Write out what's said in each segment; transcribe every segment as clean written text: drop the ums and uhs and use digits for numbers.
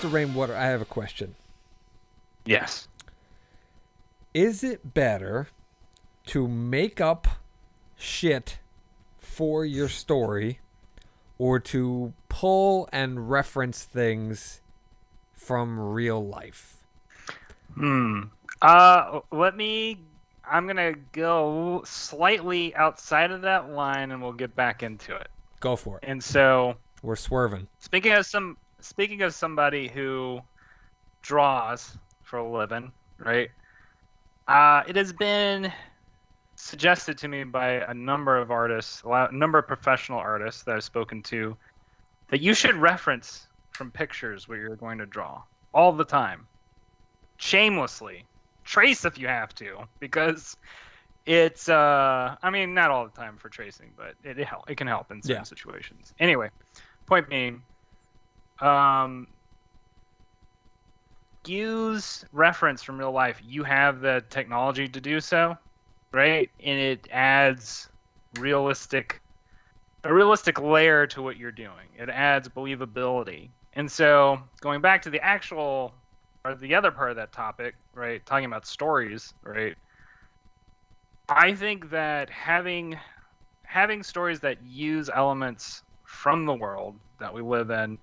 Mr. Rainwater, I have a question. Yes. Is it better to make up shit for your story or to pull and reference things from real life? I'm gonna go slightly outside of that line, and we'll get back into it. Go for it. And so, We're swerving. speaking of somebody who draws for a living, right? It has been suggested to me by a number of artists, a number of professional artists that I've spoken to, that you should reference from pictures what you're going to draw all the time, shamelessly. Trace if you have to, because it's I mean, not all the time for tracing, but it can help in certain situations. Anyway, point being, use reference from real life. You have the technology to do so, right? And it adds a realistic layer to what you're doing. It adds believability. And so, going back to the other part of that topic, right, talking about stories, right, I think that having stories that use elements from the world that we live in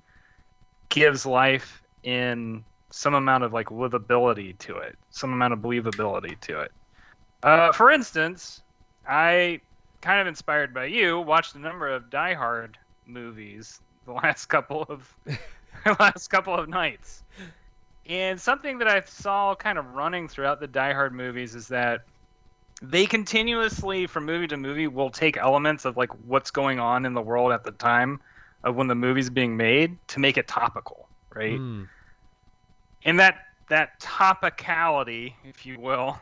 gives life in some amount of like livability to it, some amount of believability to it. For instance, I, kind of inspired by you, watched a number of Die Hard movies the last couple of nights. And something that I saw kind of running throughout the Die Hard movies is that they continuously, from movie to movie, will take elements of like what's going on in the world at the time of when the movie's being made to make it topical, right? And that topicality, if you will,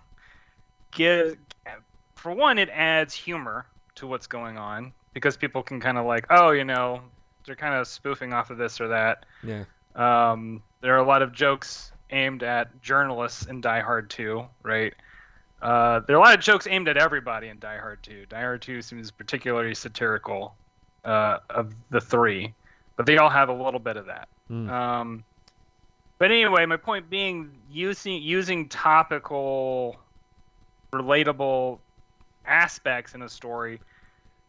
for one, it adds humor to what's going on, because people can kind of like, oh, they're kind of spoofing off of this or that. Yeah. There are a lot of jokes aimed at journalists in Die Hard 2, right? There are a lot of jokes aimed at everybody in Die Hard 2. Die Hard 2 seems particularly satirical of the three, but they all have a little bit of that. But anyway, my point being, using topical, relatable aspects in a story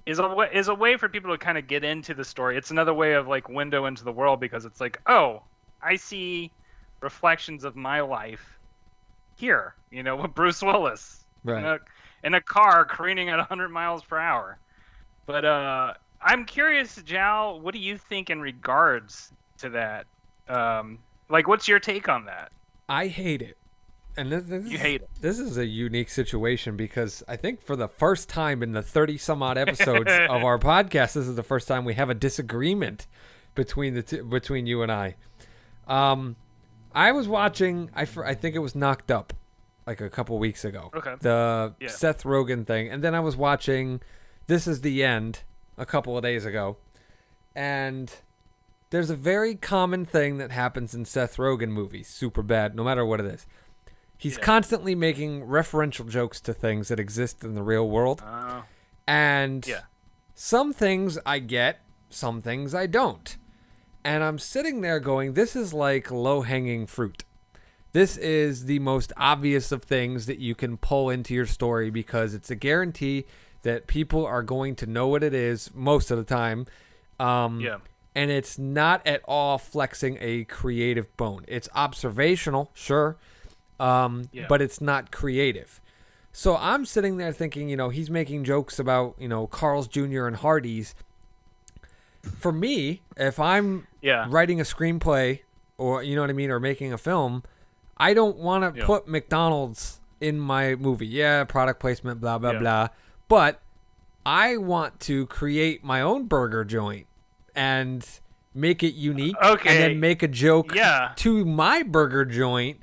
is a way for people to kind of get into the story. It's another way of like window into the world, because it's like, oh, I see reflections of my life here, with Bruce Willis, right, in a car careening at 100 miles per hour. But I'm curious, Jow, what do you think in regards to that? Like, what's your take on that? I hate it. And you hate it. This is a unique situation, because I think for the first time in the 30-some-odd episodes of our podcast, this is the first time we have a disagreement between you and I. I was watching, I think it was Knocked Up, like a couple weeks ago. Okay. The Seth Rogen thing. And then I was watching This Is the End a couple of days ago. And there's a very common thing that happens in Seth Rogen movies, super bad, no matter what it is. He's constantly making referential jokes to things that exist in the real world. And some things I get, some things I don't. And I'm sitting there going, this is like low-hanging fruit. This is the most obvious of things that you can pull into your story, because it's a guarantee that people are going to know what it is most of the time. And it's not at all flexing a creative bone. It's observational, sure, but it's not creative. So I'm sitting there thinking, he's making jokes about, Carl's Jr. and Hardee's. For me, if I'm writing a screenplay or, or making a film, I don't want to put McDonald's in my movie. Yeah, product placement, blah, blah, blah. But I want to create my own burger joint and make it unique, and then make a joke to my burger joint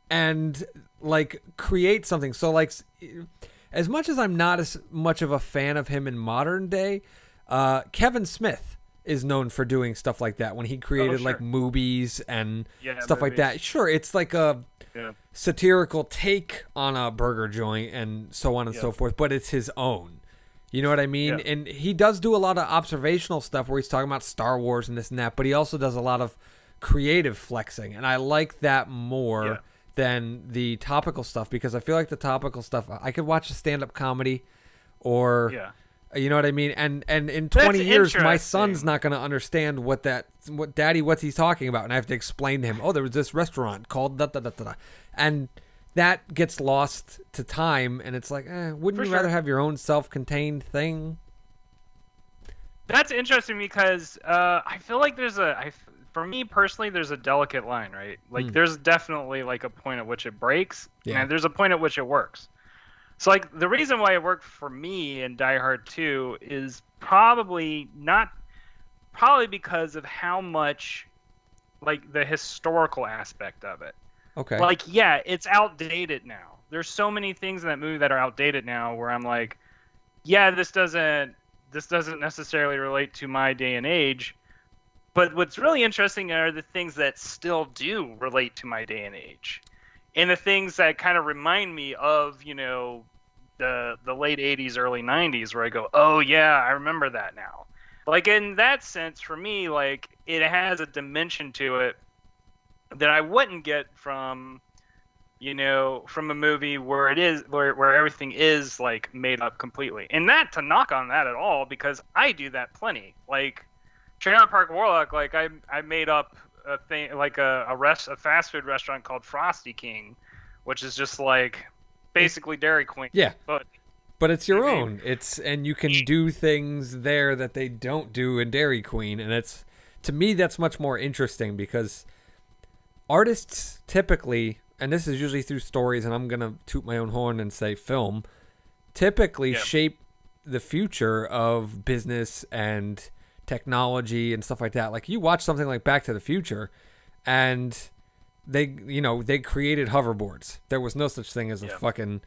and like create something. So like, as much as I'm not as much of a fan of him in modern day, Kevin Smith is known for doing stuff like that when he created like movies and stuff like that. Sure, it's like a satirical take on a burger joint and so on and so forth, but it's his own. You know what I mean? Yeah. And he does do a lot of observational stuff where he's talking about Star Wars and this and that, but he also does a lot of creative flexing, and I like that more Yeah. than the topical stuff, because I feel like the topical stuff, I could watch a stand-up comedy, or Yeah. you know what I mean, and in That's 20 years my interesting. son's not going to understand what's he's talking about, and I have to explain to him, oh, there was this restaurant called da da da da da, and that gets lost to time, and it's like, wouldn't For you rather sure. have your own self-contained thing? That's interesting because I feel like for me personally, there's a delicate line, right? Like there's definitely like a point at which it breaks, Yeah. and there's a point at which it works. So like the reason why it worked for me in Die Hard 2 is probably because of how much like the historical aspect of it. Okay. Like, yeah, it's outdated now. There's so many things in that movie that are outdated now where I'm like, yeah, this doesn't necessarily relate to my day and age. But what's really interesting are the things that still do relate to my day and age. And the things that kind of remind me of, you know, the late 80s, early 90s, where I go, oh, yeah, I remember that now. Like, in that sense, for me, like, it has a dimension to it that I wouldn't get from, you know, from a movie where it is where everything is like made up completely. And not to knock on that at all, because I do that plenty. Like Trailer Park Warlock, like I made up a thing like a fast food restaurant called Frosty King, which is just like basically Dairy Queen. Yeah. But it's your I mean- own. And you can do things there that they don't do in Dairy Queen, and it's, to me, that's much more interesting, because artists typically, and this is usually through stories, and I'm going to toot my own horn and say film, typically shape the future of business and technology and stuff like that. Like, you watch something like Back to the Future, and they created hoverboards. There was no such thing as a fucking,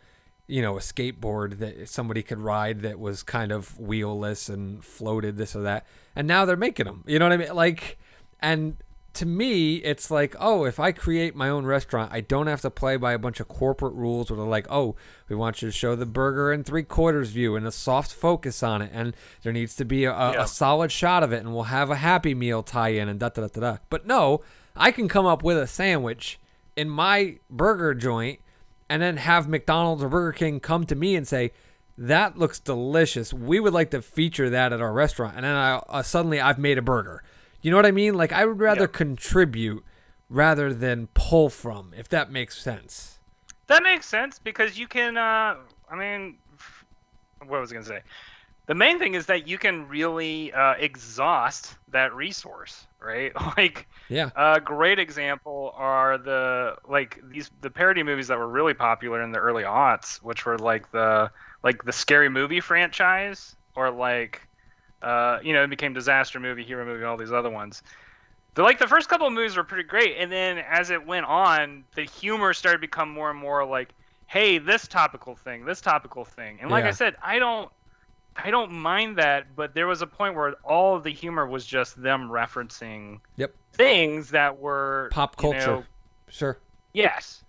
a skateboard that somebody could ride that was kind of wheelless and floated, this or that. And now they're making them. You know what I mean? Like, and to me, it's like, oh, if I create my own restaurant, I don't have to play by a bunch of corporate rules where they're like, oh, we want you to show the burger in 3/4 view and a soft focus on it, and there needs to be a solid shot of it, and we'll have a Happy Meal tie-in and da-da-da-da-da. But no, I can come up with a sandwich in my burger joint and then have McDonald's or Burger King come to me and say, that looks delicious. We would like to feature that at our restaurant. And then suddenly I've made a burger. You know what I mean? Like, I would rather contribute rather than pull from, if that makes sense. That makes sense, because you can, what was I going to say? The main thing is that you can really exhaust that resource, right? Like, a great example are the parody movies that were really popular in the early aughts, which were like the Scary Movie franchise, or like, it became Disaster Movie, Hero Movie, all these other ones. The first couple of movies were pretty great, and then as it went on, the humor started to become more and more like, hey, this topical thing. And like I said, I don't mind that, but there was a point where all of the humor was just them referencing things that were pop culture. Sure. Yes.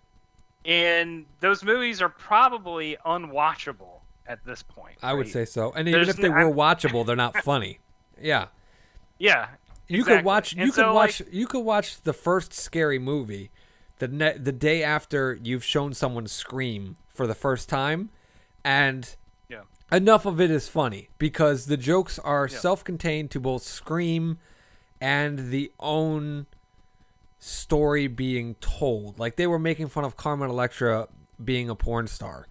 And those movies are probably unwatchable at this point. I would say so. And even if they were watchable, they're not funny. Yeah. Yeah. You could watch the first Scary Movie the day after you've shown someone Scream for the first time, and enough of it is funny because the jokes are self-contained to both Scream and the own story being told. Like, they were making fun of Carmen Electra being a porn star,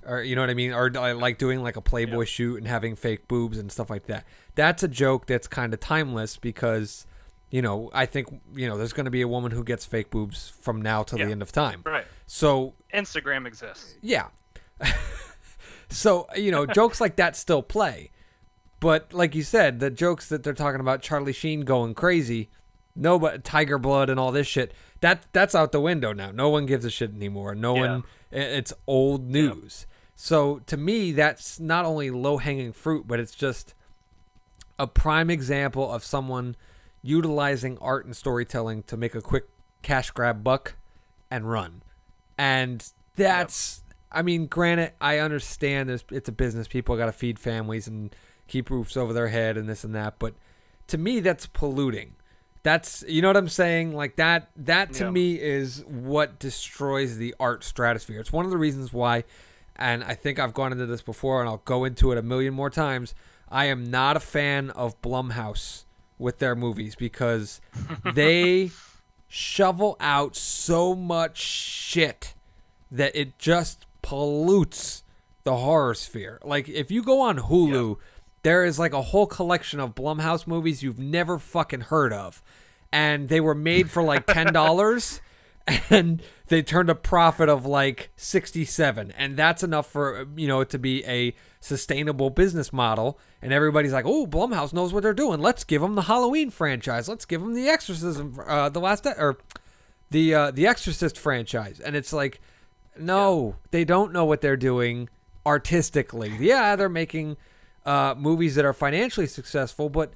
or you know what I mean, or like doing like a Playboy shoot and having fake boobs and stuff like that. That's a joke that's kind of timeless because, I think, there's going to be a woman who gets fake boobs from now till the end of time. Right. So Instagram exists. Yeah. So, jokes like that still play. But like you said, the jokes that they're talking about, Charlie Sheen going crazy, but Tiger Blood and all this shit, that's out the window now. No one gives a shit anymore. No one, it's old news. So to me, that's not only low-hanging fruit, but it's just a prime example of someone utilizing art and storytelling to make a quick cash grab buck and run. And that's, I mean, granted, I understand it's a business. People got to feed families and keep roofs over their head and this and that. But to me, that's polluting. That's, you know what I'm saying? Like that to Yeah. me is what destroys the art stratosphere. It's one of the reasons why, and I think I've gone into this before and I'll go into it a million more times, I am not a fan of Blumhouse with their movies because they shovel out so much shit that it just pollutes the horror sphere. Like if you go on Hulu, there is like a whole collection of Blumhouse movies you've never fucking heard of. And they were made for like $10 and they turned a profit of like 67. And that's enough for, you know, to be a sustainable business model. And everybody's like, oh, Blumhouse knows what they're doing. Let's give them the Halloween franchise. Let's give them the Exorcism, the Exorcist franchise. And it's like, no, they don't know what they're doing artistically. Yeah, they're making movies that are financially successful, but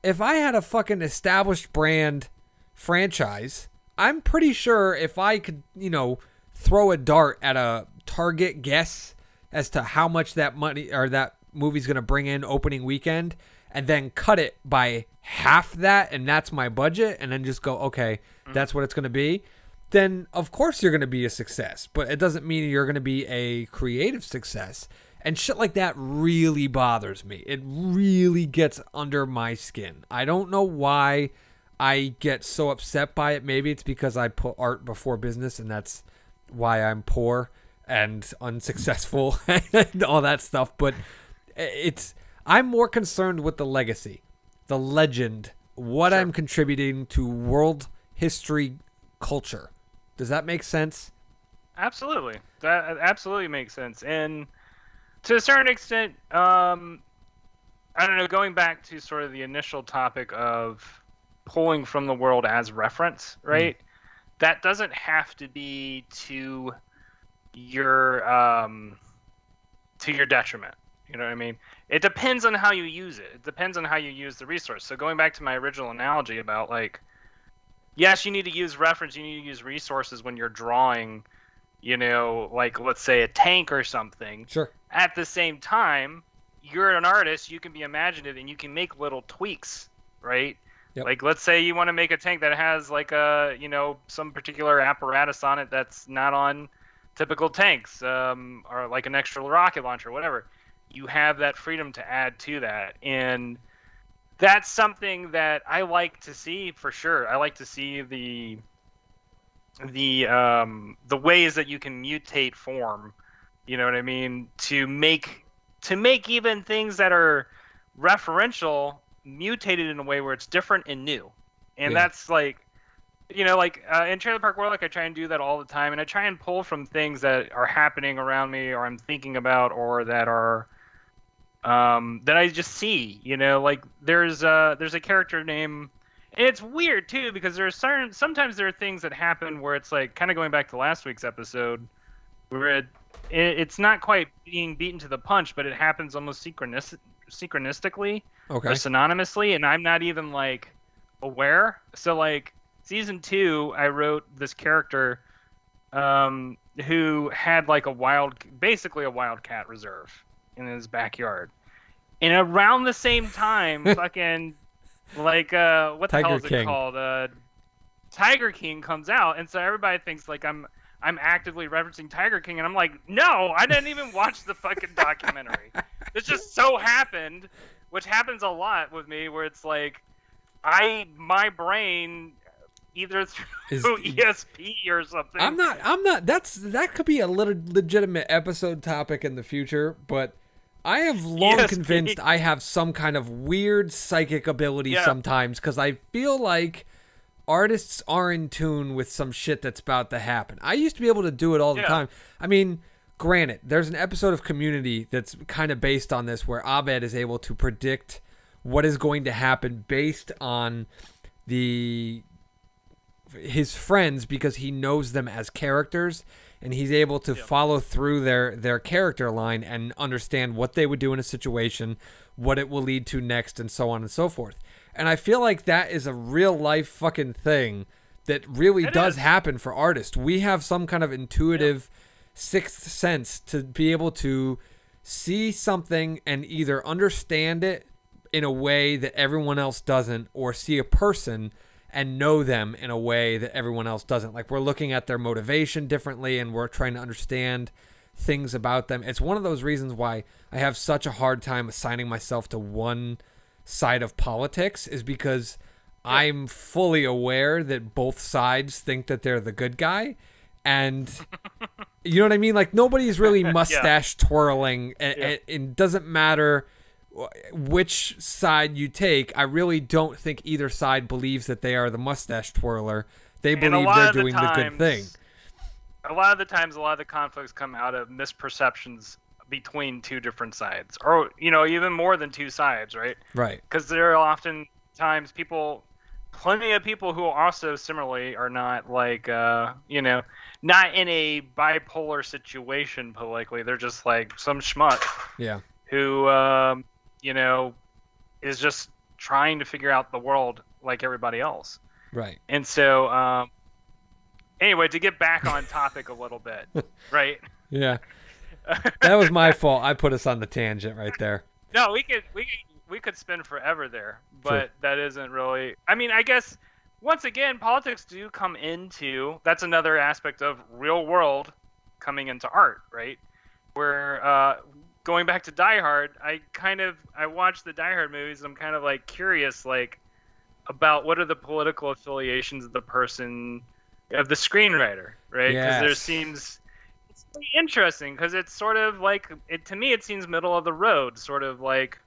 if I had a fucking established brand franchise, I'm pretty sure if I could, you know, throw a dart at a target guess as to how much that money or that movie's going to bring in opening weekend and then cut it by half that and that's my budget and then just go, okay, that's what it's going to be, then of course you're going to be a success. But it doesn't mean you're going to be a creative success. And shit like that really bothers me. It really gets under my skin. I don't know why I get so upset by it. Maybe it's because I put art before business and that's why I'm poor and unsuccessful and all that stuff. But I'm more concerned with the legacy, the legend, what I'm contributing to world history culture. Does that make sense? Absolutely. That absolutely makes sense. And to a certain extent, I don't know, going back to sort of the initial topic of pulling from the world as reference, right? That doesn't have to be to your detriment. You know what I mean? It depends on how you use it. It depends on how you use the resource. So going back to my original analogy about like, yes, you need to use reference, you need to use resources when you're drawing, you know, like let's say a tank or something. Sure. At the same time, you're an artist, you can be imaginative and you can make little tweaks, right? Yep. Like let's say you want to make a tank that has like a, you know, some particular apparatus on it that's not on typical tanks, or like an extra rocket launcher, whatever. You have that freedom to add to that. And that's something that I like to see for sure. I like to see the ways that you can mutate form, you know what I mean, to make even things that are referential mutated in a way where it's different and new. And that's like, you know, like in Trailer Park World, like I try and do that all the time, and I try and pull from things that are happening around me or I'm thinking about or that are that I just see, you know, like there's a character name. And it's weird too because sometimes there are things that happen where it's like kind of going back to last week's episode where it's not quite being beaten to the punch, but it happens almost synchronistically or synonymously, and I'm not even like aware. So like season 2, I wrote this character who had like basically a wildcat reserve in his backyard, and around the same time, fucking like what the hell is it called? Tiger King comes out, and so everybody thinks like I'm actively referencing Tiger King, and I'm like, no, I didn't even watch the fucking documentary. It just so happened, which happens a lot with me, where it's like my brain either through ESP or something. I'm not. That could be a legitimate episode topic in the future, but I have long convinced I have some kind of weird psychic ability sometimes because I feel like artists are in tune with some shit that's about to happen. I used to be able to do it all the time. I mean, granted, there's an episode of Community that's kind of based on this where Abed is able to predict what is going to happen based on his friends because he knows them as characters, and he's able to follow through their character line and understand what they would do in a situation, what it will lead to next, and so on and so forth. And I feel like that is a real life fucking thing that really does happen for artists. We have some kind of intuitive sixth sense to be able to see something and either understand it in a way that everyone else doesn't, or see a person and know them in a way that everyone else doesn't. Like, we're looking at their motivation differently, and we're trying to understand things about them. It's one of those reasons why I have such a hard time assigning myself to one side of politics, is because I'm fully aware that both sides think that they're the good guy. And you know what I mean? Like, nobody's really mustache twirling. It doesn't matter which side you take. I really don't think either side believes that they are the mustache twirler. They believe they're doing the good thing. A lot of the times, a lot of the conflicts come out of misperceptions between two different sides, or, you know, even more than two sides, right? Right. Because there are often times plenty of people who also similarly are not like, you know, not in a bipolar situation politically. They're just like some schmuck. Yeah. Who, you know, is just trying to figure out the world like everybody else. Right. And so, anyway, to get back on topic a little bit, right? Yeah. That was my fault. I put us on the tangent right there. No, we could spend forever there, but True. That isn't really. I mean, I guess once again, politics do come into. That's another aspect of real world coming into art, right? Where going back to Die Hard, I watched the Die Hard movies, and I'm kind of like curious, like, about what are the political affiliations of the screenwriter, right? Because there seems. It's really interesting because it's sort of like to me it seems middle of the road, sort of like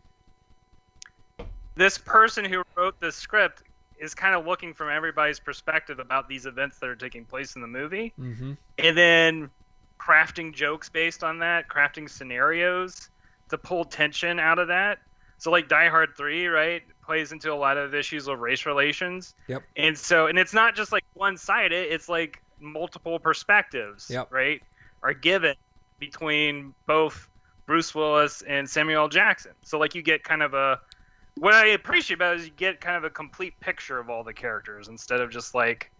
this person who wrote this script is kind of looking from everybody's perspective about these events that are taking place in the movie, and then crafting jokes based on that, crafting scenarios to pull tension out of that. So like Die Hard 3, right, plays into a lot of issues of race relations. Yep. And it's not just like one-sided, it's like multiple perspectives, right, are given between both Bruce Willis and Samuel L. Jackson. So like you get kind of what I appreciate about it is you get kind of a complete picture of all the characters instead of just like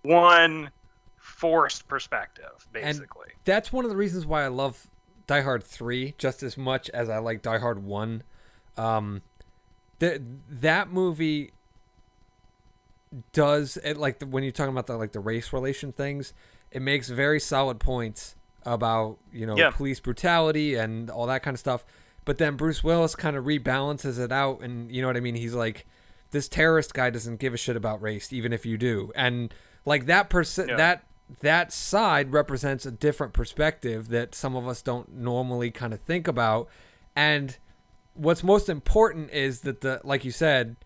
one forced perspective, basically. And that's one of the reasons why I love Die Hard 3 just as much as I like Die Hard 1. That movie does it, like when you're talking about the race relation things, it makes very solid points about, you know, police brutality and all that kind of stuff. But then Bruce Willis kind of rebalances it out, and you know what I mean? He's like, this terrorist guy doesn't give a shit about race, even if you do. And like that that side represents a different perspective that some of us don't normally kind of think about. And what's most important is that like you said,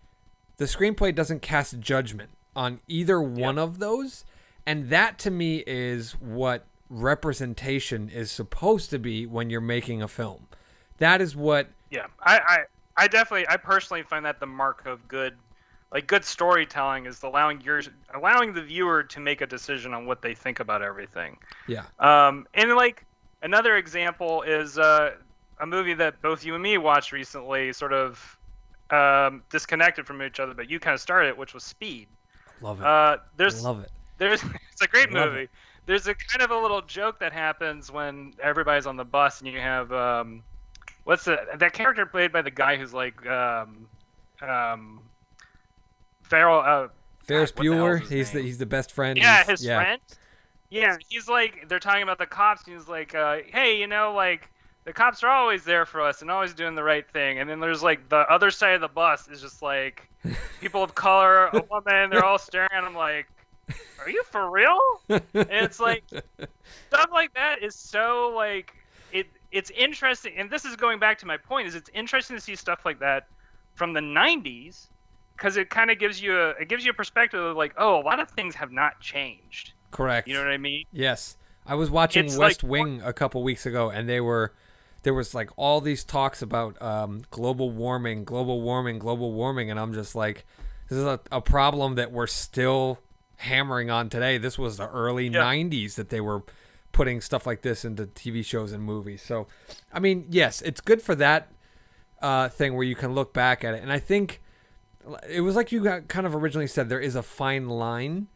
the screenplay doesn't cast judgment on either one of those. And that to me is what representation is supposed to be when you're making a film. That is what. Yeah, I personally find that the mark of good storytelling is allowing the viewer to make a decision on what they think about everything. Yeah. And like another example is a movie that both you and me watched recently, sort of disconnected from each other, but you kind of started it, which was Speed. Love it. Love it. It's a great movie. There's a kind of a little joke that happens when everybody's on the bus and you have that character played by the guy who's like Ferris Bueller. He's the best friend. Yeah, his friend. Yeah, he's like, they're talking about the cops, and he's like, hey, you know, like, the cops are always there for us and always doing the right thing. And then there's like the other side of the bus is just like people of color, a woman, they're all staring at him like, are you for real? And it's like stuff like that is so like it's interesting. And this is going back to my point, is it's interesting to see stuff like that from the 90s, because it kind of gives you a perspective of like, oh, a lot of things have not changed. Correct. You know what I mean? Yes. I was watching West Wing a couple weeks ago, and there was like all these talks about global warming, and I'm just like, this is a problem that we're still hammering on today. This was the early 90s that they were putting stuff like this into TV shows and movies. So, I mean, yes, it's good for that thing where you can look back at it. And I think it was like you kind of originally said, there is a fine line.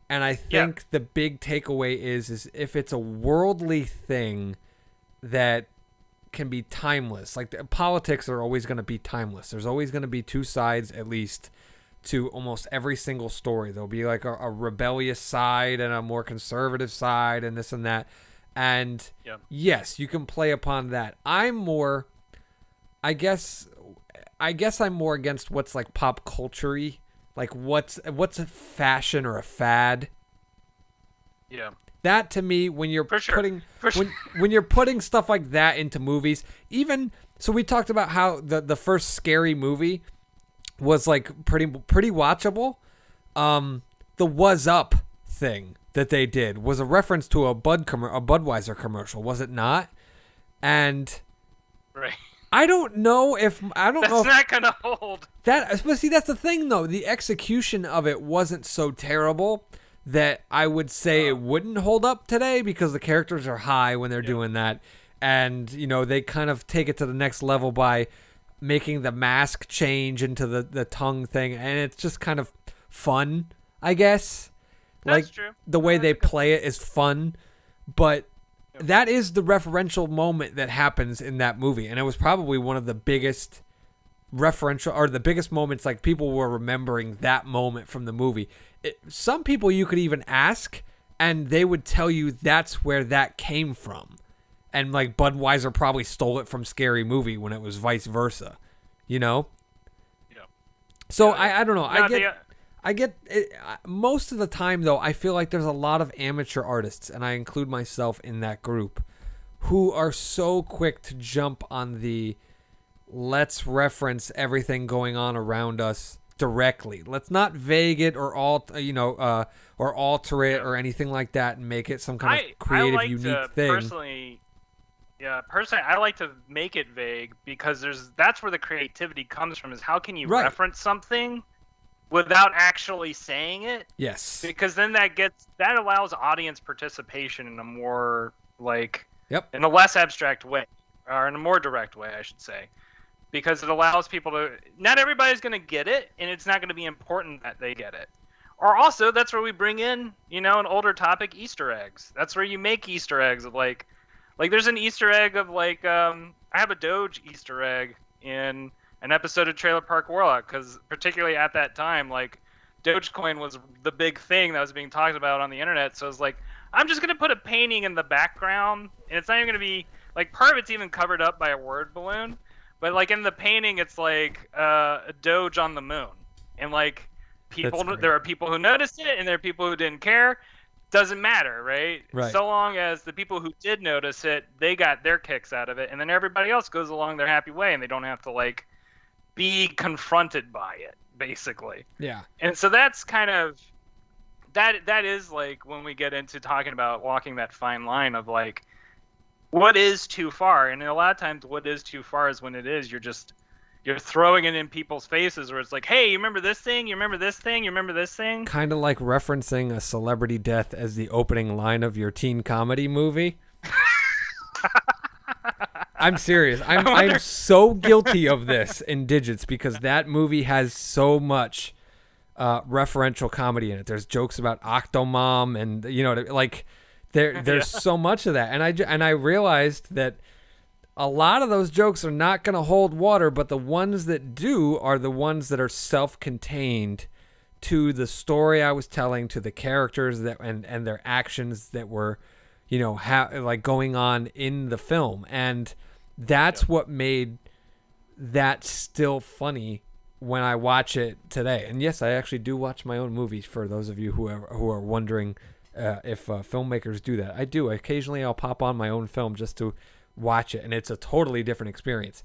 And I think the big takeaway is if it's a worldly thing that can be timeless. Like politics are always going to be timeless. There's always going to be two sides at least to almost every single story. There'll be like a rebellious side and a more conservative side and this and that. And yes, you can play upon that. I'm more, I guess I'm more against what's like pop culture-y, like what's a fashion or a fad. Yeah. That to me, when you're when you're putting stuff like that into movies, even so, we talked about how the first Scary Movie was like pretty watchable. The Was Up thing that they did was a reference to a Budweiser commercial, was it not? And right. I don't know if That's not gonna hold. But see, that's the thing though. The execution of it wasn't so terrible that I would say it wouldn't hold up today, because the characters are high when they're doing that. And, you know, they kind of take it to the next level by making the mask change into the tongue thing. And it's just kind of fun, I guess. That's true. The way they play it is fun. But that is the referential moment that happens in that movie. And it was probably one of the biggest referential, or the biggest moments, like people were remembering that moment from the movie. Some people you could even ask, and they would tell you that's where that came from. And like Budweiser probably stole it from Scary Movie when it was vice versa, you know? Yeah. So I don't know. I get it. Most of the time though, I feel like there's a lot of amateur artists, and I include myself in that group, who are so quick to jump on the let's reference everything going on around us directly. Let's not vague it or alter it or anything like that and make it some kind of creative, unique thing. Personally, I like to make it vague, because that's where the creativity comes from. Is how can you reference something without actually saying it? Yes. Because then that allows audience participation in a more in a less abstract way, or in a more direct way, I should say. Because it allows people to, not everybody's going to get it, and it's not going to be important that they get it. Or also, that's where we bring in, an older topic, Easter eggs. That's where you make Easter eggs of like there's an Easter egg of I have a Doge Easter egg in an episode of Trailer Park Warlock, because particularly at that time, Dogecoin was the big thing that was being talked about on the internet. So it's I'm just going to put a painting in the background, and it's not even going to be, part of it's even covered up by a word balloon. But in the painting, it's a Doge on the moon, and there are people who noticed it, and there are people who didn't care. Doesn't matter, right? So long as the people who did notice it, they got their kicks out of it, and then everybody else goes along their happy way, and they don't have to be confronted by it, basically. Yeah. And so that's kind of that is when we get into talking about walking that fine line of what is too far. And a lot of times what is too far is when it is you're throwing it in people's faces, where it's hey, you remember this thing, you remember this thing, you remember this thing. Kind of like referencing a celebrity death as the opening line of your teen comedy movie. I'm serious. I'm so guilty of this in Digits, because that movie has so much referential comedy in it. There's jokes about Octomom, and there's so much of that, and I realized that a lot of those jokes are not going to hold water, but the ones that do are the ones that are self-contained to the story I was telling, to the characters that and their actions that were, going on in the film, and that's what made that still funny when I watch it today. And yes, I actually do watch my own movies, for those of you who are wondering if filmmakers do that. I do. Occasionally I'll pop on my own film just to watch it, and it's a totally different experience,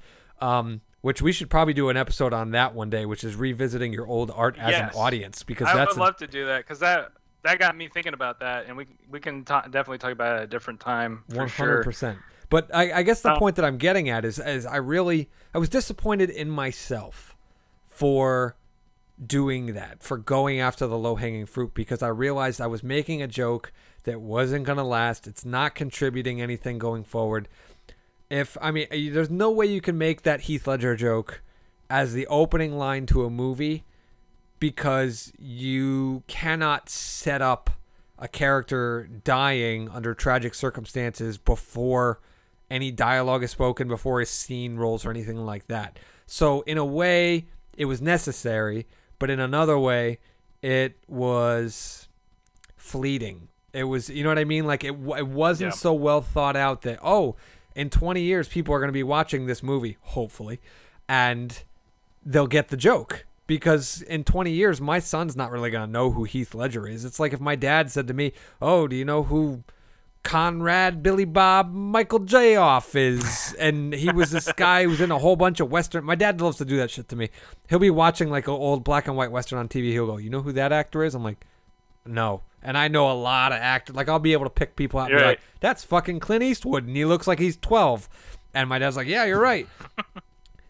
which we should probably do an episode on that one day, which is revisiting your old art as an audience, because I would love to do that, because that got me thinking about that, and we can definitely talk about it at a different time, for 100%. Sure. But I guess the point that I'm getting at is I was disappointed in myself for doing that, for going after the low-hanging fruit, because I realized I was making a joke that wasn't going to last. It's not contributing anything going forward. There's no way you can make that Heath Ledger joke as the opening line to a movie, because you cannot set up a character dying under tragic circumstances before any dialogue is spoken before a scene rolls or anything like that. So in a way, it was necessary, but in another way, it was fleeting. It was, you know what I mean? Like it wasn't so well thought out that, oh, in 20 years, people are going to be watching this movie, hopefully, and they'll get the joke. Because in 20 years, my son's not really going to know who Heath Ledger is. It's like if my dad said to me, oh, do you know who Conrad, Billy Bob, Michael J. Off is? And he was this guy who was in a whole bunch of Western. My dad loves to do that shit to me. He'll be watching like an old black and white Western on TV. He'll go, you know who that actor is? I'm like, no. And I know a lot of actors. Like, I'll be able to pick people out and be like, that's fucking Clint Eastwood, and he looks like he's 12. And my dad's like, yeah, you're right.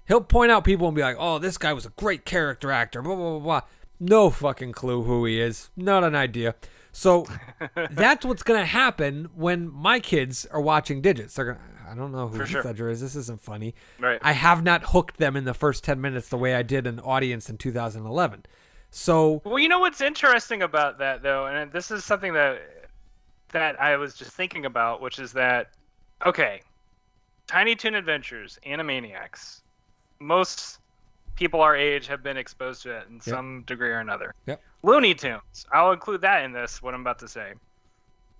He'll point out people and be like, oh, this guy was a great character actor, blah, blah, blah, blah. No fucking clue who he is. Not an idea. So that's what's going to happen when my kids are watching Digits. They're gonna, I don't know who Heath Ledger is. This isn't funny. Right. I have not hooked them in the first 10 minutes the way I did an audience in 2011. So, well, you know what's interesting about that, though, and this is something that I was just thinking about, which is that, okay, Tiny Toon Adventures, Animaniacs, most people our age have been exposed to it in some degree or another. Yep. Looney Tunes, I'll include that in this, what I'm about to say.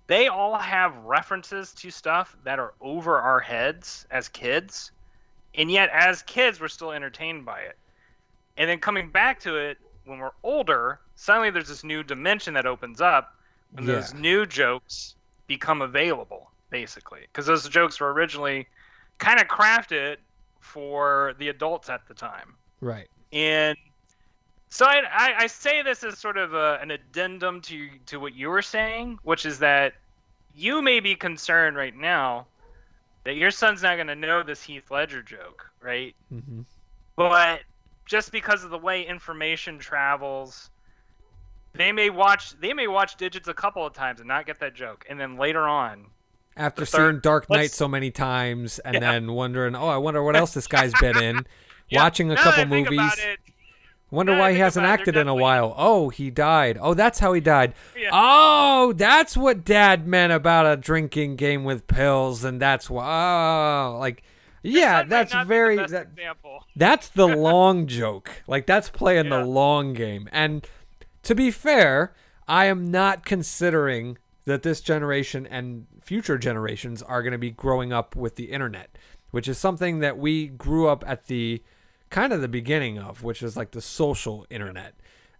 They all have references to stuff that are over our heads as kids, and yet as kids, we're still entertained by it. And then coming back to it, when we're older, suddenly there's this new dimension that opens up when those new jokes become available, basically. Because those jokes were originally kind of crafted for the adults at the time. Right. And so I say this as sort of an addendum to what you were saying, which is that you may be concerned right now that your son's not going to know this Heath Ledger joke, right? Mm-hmm. But just because of the way information travels, they may watch Digits a couple of times and not get that joke, and then later on, after seeing Dark Knight so many times and then wondering, oh, I wonder what else this guy's been in, watching a couple movies, wonder why he hasn't acted in a while. Oh, he died. Oh, that's how he died. Yeah. Oh, that's what Dad meant about a drinking game with pills, and that's why. Oh, like, yeah, that's very. That's the long joke. Like, that's playing the long game. And to be fair, I am not considering that this generation and future generations are going to be growing up with the internet, which is something that we grew up at the kind of the beginning of, which is like the social internet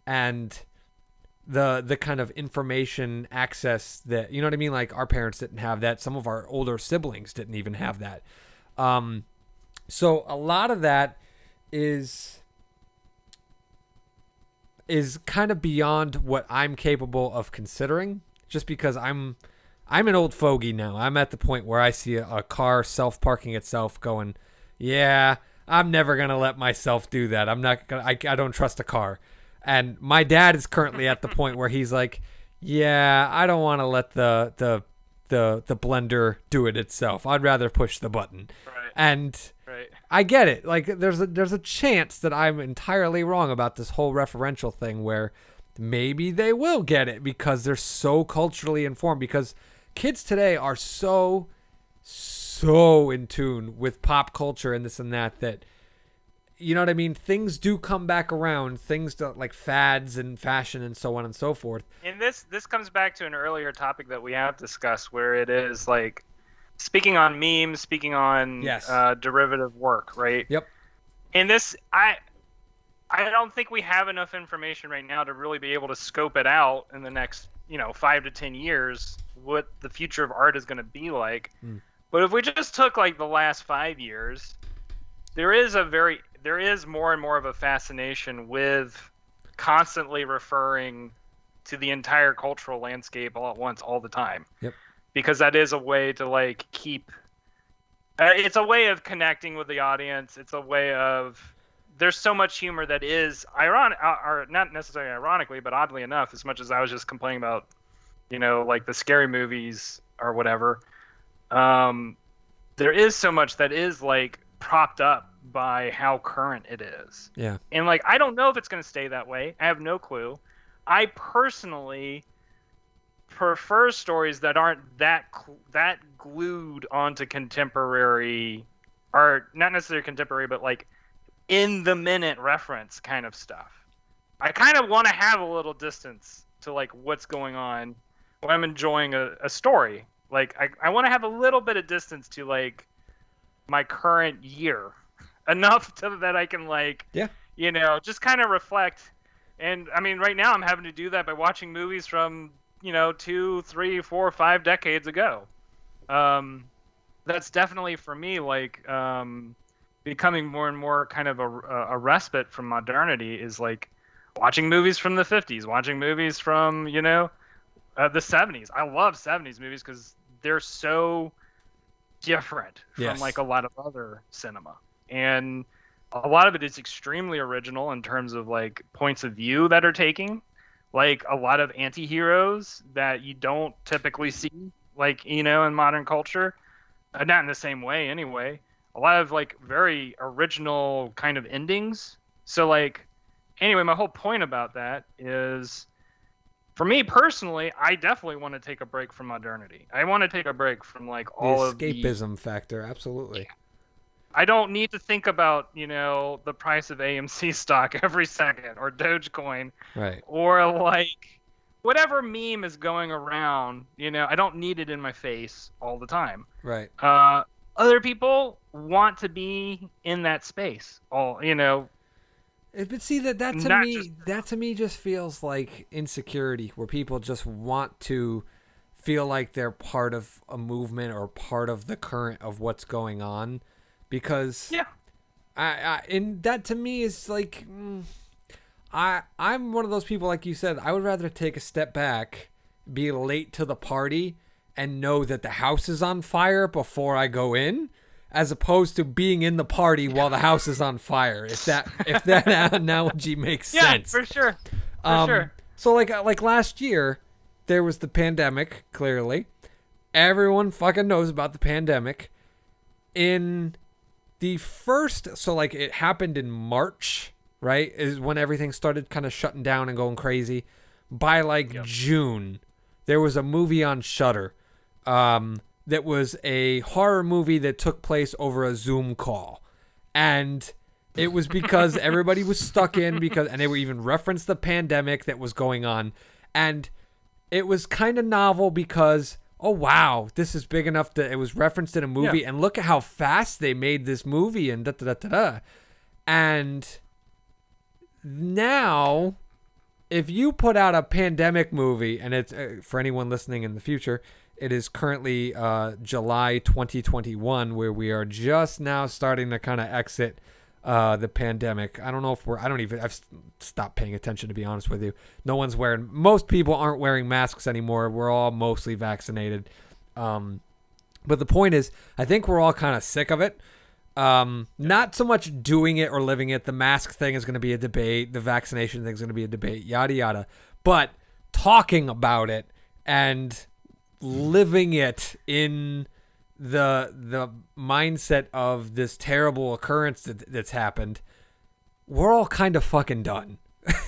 and the kind of information access that, you know what I mean? Like, our parents didn't have that. Some of our older siblings didn't even have that. So a lot of that is kind of beyond what I'm capable of considering, just because I'm an old fogey now. I'm at the point where I see a car self-parking itself going, yeah, I'm never going to let myself do that. I'm not going to, I don't trust a car. And my dad is currently at the point where he's like, yeah, I don't want to let the blender do it itself. I'd rather push the button. Right. And I get it. Like, there's a chance that I'm entirely wrong about this whole referential thing, where maybe they will get it because they're so culturally informed, because kids today are so in tune with pop culture and this and that, you know what I mean? Things do come back around. Things like fads and fashion and so on and so forth. And this comes back to an earlier topic that we have discussed, where it is like speaking on memes, speaking on derivative work, right? Yep. And this, I don't think we have enough information right now to really be able to scope it out in the next, 5 to 10 years, what the future of art is going to be like. But if we just took like the last 5 years, there is more and more of a fascination with constantly referring to the entire cultural landscape all at once, all the time. Yep. Because that is a way to like keep. It's a way of connecting with the audience. It's a way of. There's so much humor that is ironic, or not necessarily ironically, but oddly enough, as much as I was just complaining about, like the scary movies or whatever. There is so much that is like propped up by how current it is. Yeah. And like, I don't know if it's going to stay that way. I have no clue. I personally prefer stories that aren't that glued onto contemporary, or not necessarily contemporary, but like in the minute reference kind of stuff. I kind of want to have a little distance to like what's going on when I'm enjoying a story. Like I want to have a little bit of distance to like my current year, enough that I can like, just kind of reflect. And I mean, right now I'm having to do that by watching movies from 2, 3, 4, 5 decades ago. That's definitely for me like becoming more and more kind of a respite from modernity, is like watching movies from the 50s, watching movies from the 70s. I love 70s movies because they're so different from like a lot of other cinema, and a lot of it is extremely original in terms of like points of view that are taking, like a lot of anti-heroes that you don't typically see like in modern culture, not in the same way anyway. A lot of like very original kind of endings. So like, anyway, my whole point about that is, for me personally, I definitely want to take a break from modernity. I want to take a break from like all of the escapism factor. Absolutely. I don't need to think about, the price of AMC stock every second, or Dogecoin, right? Or like whatever meme is going around, I don't need it in my face all the time. Right. Other people want to be in that space. But see, that to me just feels like insecurity, where people just want to feel like they're part of a movement or part of the current of what's going on, because and that to me is like, I'm one of those people, like you said, I would rather take a step back, be late to the party, and know that the house is on fire before I go in, as opposed to being in the party while the house is on fire. If that analogy makes sense. Yeah, for sure. For sure. So like last year, there was the pandemic. Clearly, everyone fucking knows about the pandemic. In the first, so like it happened in March, right? Is when everything started kind of shutting down and going crazy. By like June, there was a movie on Shudder. That was a horror movie that took place over a Zoom call. And it was because everybody was stuck in, and they were even referenced the pandemic that was going on. And it was kind of novel because, oh wow, this is big enough that it was referenced in a movie, and look at how fast they made this movie, and da-da-da-da-da. And now, if you put out a pandemic movie, and it's for anyone listening in the future, it is currently July 2021, where we are just now starting to kind of exit the pandemic. I don't know if I've stopped paying attention, to be honest with you. Most people aren't wearing masks anymore. We're all mostly vaccinated. But the point is, I think we're all kind of sick of it. Not so much doing it or living it. The mask thing is going to be a debate. The vaccination thing is going to be a debate, yada, yada. But talking about it and living it in the mindset of this terrible occurrence that's happened, we're all kind of fucking done.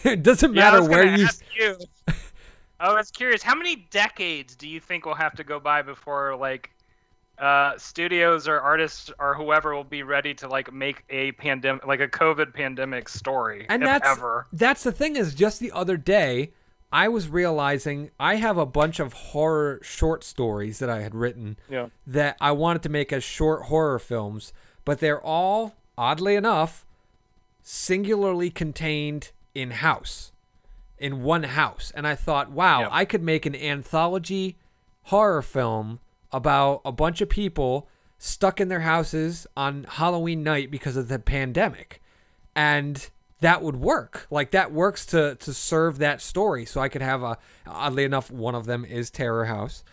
It doesn't matter where you. I was curious, how many decades do you think will have to go by before like studios or artists or whoever will be ready to like make a pandemic, like a COVID pandemic story? And that's the thing, is just the other day, I was realizing I have a bunch of horror short stories that I had written that I wanted to make as short horror films, but they're all, oddly enough, singularly contained in one house. And I thought, wow, I could make an anthology horror film about a bunch of people stuck in their houses on Halloween night because of the pandemic. And that would work. Like, that works to serve that story. So I could have oddly enough, one of them is Terror House,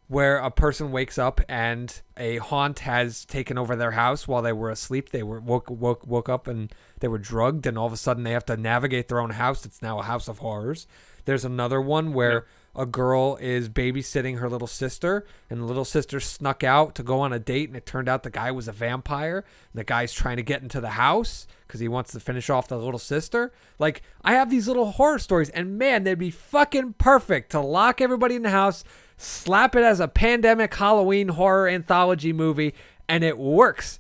where a person wakes up and a haunt has taken over their house while they were asleep. They were woke up and they were drugged, and all of a sudden they have to navigate their own house. It's now a house of horrors. There's another one where a girl is babysitting her little sister, and the little sister snuck out to go on a date, and it turned out the guy was a vampire, and the guy's trying to get into the house because he wants to finish off the little sister. Like, I have these little horror stories, and man, they'd be fucking perfect to lock everybody in the house, slap it as a pandemic Halloween horror anthology movie, and it works.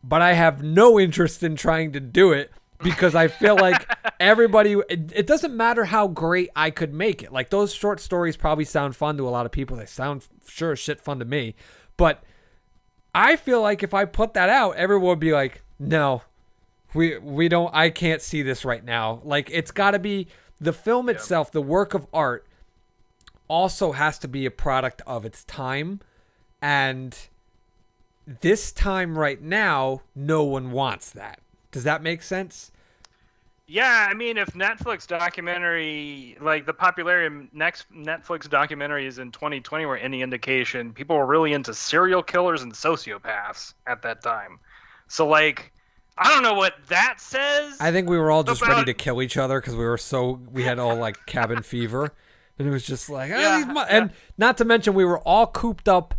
But I have no interest in trying to do it because I feel like everybody, it doesn't matter how great I could make it. Like, those short stories probably sound fun to a lot of people. They sound sure as shit fun to me. But I feel like if I put that out, everyone would be like, no, we don't, I can't see this right now. Like, it's got to be the film itself, the work of art also has to be a product of its time. And this time right now, no one wants that. Does that make sense? Yeah, I mean, if Netflix documentary, like the popularity of next Netflix documentaries in 2020 were any indication, people were really into serial killers and sociopaths at that time. So, like, I don't know what that says. I think we were all just ready to kill each other because we had all like cabin fever. And it was just like, and not to mention we were all cooped up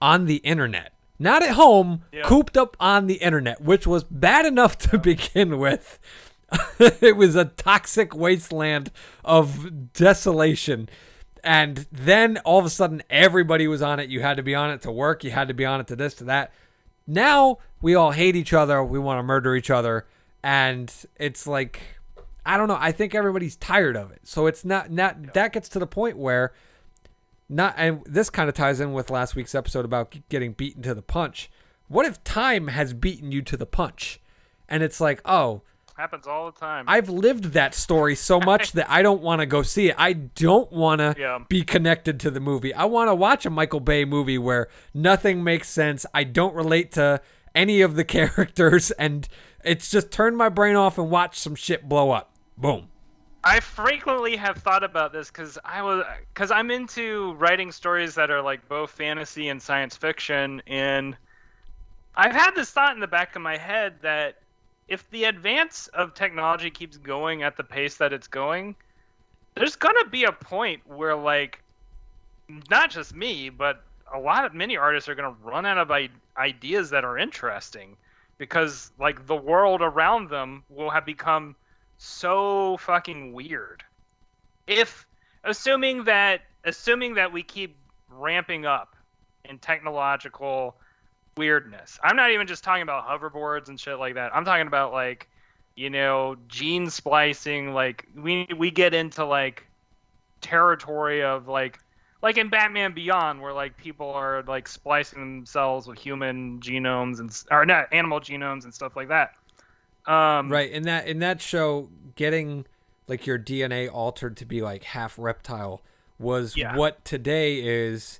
on the internet. Not at home, cooped up on the internet, which was bad enough to begin with. It was a toxic wasteland of desolation. And then all of a sudden, everybody was on it. You had to be on it to work. You had to be on it to this, to that. Now, we all hate each other. We want to murder each other. And it's like, I don't know. I think everybody's tired of it. So it's not that gets to the point where and this kind of ties in with last week's episode about getting beaten to the punch. What if time has beaten you to the punch? And it's like, oh, happens all the time. I've lived that story so much that I don't want to go see it. I don't want to be connected to the movie. I want to watch a Michael Bay movie where nothing makes sense. I don't relate to any of the characters, and it's just turn my brain off and watch some shit blow up. Boom. I frequently have thought about this because I'm into writing stories that are like both fantasy and science fiction, and I've had this thought in the back of my head that if the advance of technology keeps going at the pace that it's going, there's gonna be a point where, like, not just me, but many artists are gonna run out of ideas that are interesting because, like, the world around them will have become so fucking weird. Assuming that we keep ramping up in technological weirdness. I'm not even just talking about hoverboards and shit like that. I'm talking about, like, you know, gene splicing. Like, we get into like territory of like in Batman Beyond, where like people are like splicing themselves with human genomes or not animal genomes and stuff like that. Right, in that show, getting like your DNA altered to be like half reptile was what today is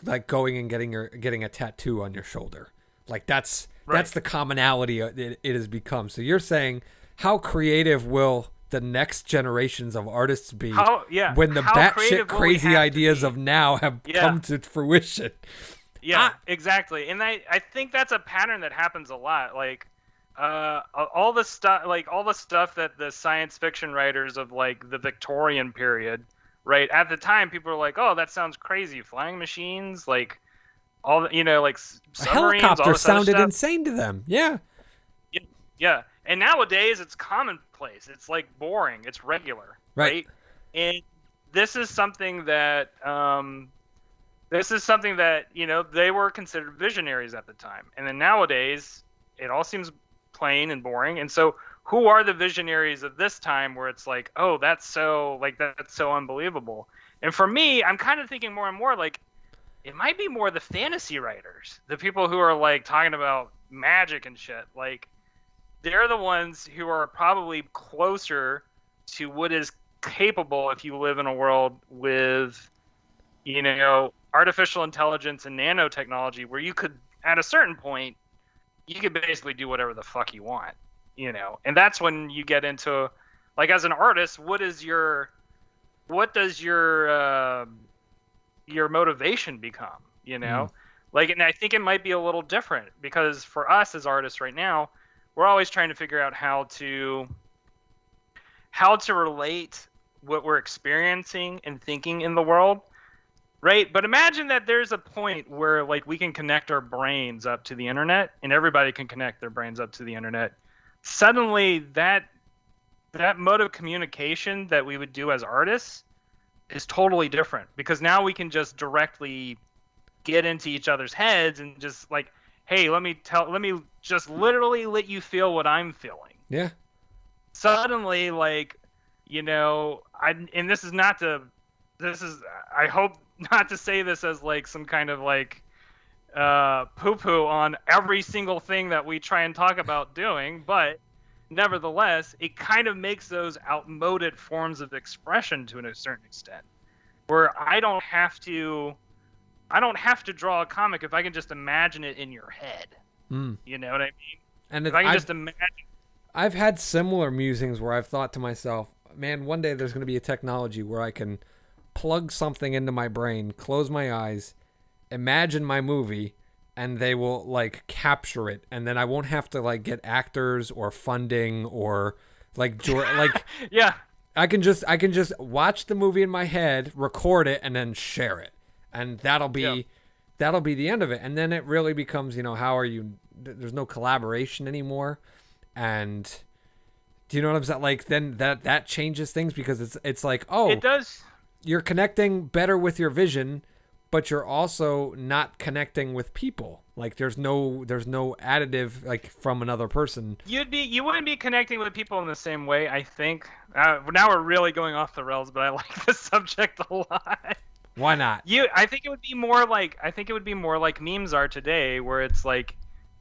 like going and getting a tattoo on your shoulder. Like that's the commonality it has become. So you're saying, how creative will the next generations of artists be when the batshit crazy ideas of now have come to fruition? Yeah, exactly. And I think that's a pattern that happens a lot. Like, all the stuff that the science fiction writers of like the Victorian period, right, at the time, people were like, oh, that sounds crazy, flying machines, like all the, you know, like submarines, helicopter all this sounded stuff. insane to them. Yeah And nowadays it's commonplace, it's like boring, it's regular, right? And this is something that you know, they were considered visionaries at the time, and then nowadays it all seems plain and boring. And so who are the visionaries of this time where it's like, oh, that's so unbelievable? And for me, I'm kind of thinking more and more like it might be more the fantasy writers, the people who are like talking about magic and shit. Like, they're the ones who are probably closer to what is capable if you live in a world with, you know, artificial intelligence and nanotechnology, where you could, at a certain point, you could basically do whatever the fuck you want, you know. And that's when you get into, like, as an artist, what does your motivation become, you know? Like, and I think it might be a little different because for us as artists right now, we're always trying to figure out how to relate what we're experiencing and thinking in the world, right? But imagine that there's a point where like we can connect our brains up to the internet, and everybody can connect their brains up to the internet. Suddenly that mode of communication that we would do as artists is totally different, because now we can just directly get into each other's heads and just like, hey, let me just literally let you feel what I'm feeling. Yeah. Suddenly, like, you know, I hope not to say this as like some kind of like poo-poo on every single thing that we try and talk about doing, but nevertheless, it kind of makes those outmoded forms of expression to a certain extent, where I don't have to draw a comic if I can just imagine it in your head. You know what I mean? And if I can just imagine. I've had similar musings where I've thought to myself, man, one day there's going to be a technology where I can plug something into my brain, close my eyes, imagine my movie, and they will like capture it, and then I won't have to like get actors or funding or like like yeah. I can just watch the movie in my head, record it, and then share it, and that'll be the end of it. And then it really becomes, you know, how are you? There's no collaboration anymore, and do you know what I'm saying? Like then that changes things, because it's like, oh, it does. You're connecting better with your vision, but you're also not connecting with people. Like there's no additive like from another person. You wouldn't be connecting with people in the same way, I think. Now we're really going off the rails, but I like this subject a lot. Why not? I think it would be more like memes are today, where it's like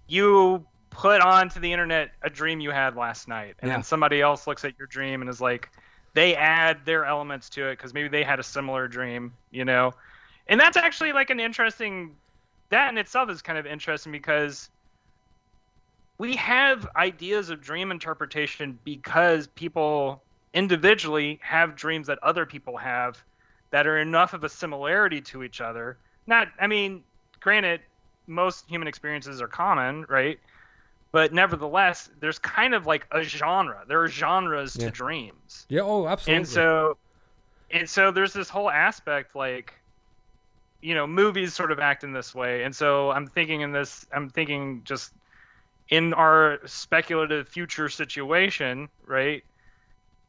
you put onto the internet a dream you had last night, and then somebody else looks at your dream and is like, they add their elements to it because maybe they had a similar dream, you know. And that's actually like that in itself is kind of interesting, because we have ideas of dream interpretation because people individually have dreams that other people have that are enough of a similarity to each other. Granted, most human experiences are common, right? But nevertheless, there's kind of like a genre. There are genres to dreams. Yeah, oh, absolutely. And so there's this whole aspect, like, you know, movies sort of act in this way. And so I'm thinking just in our speculative future situation, right?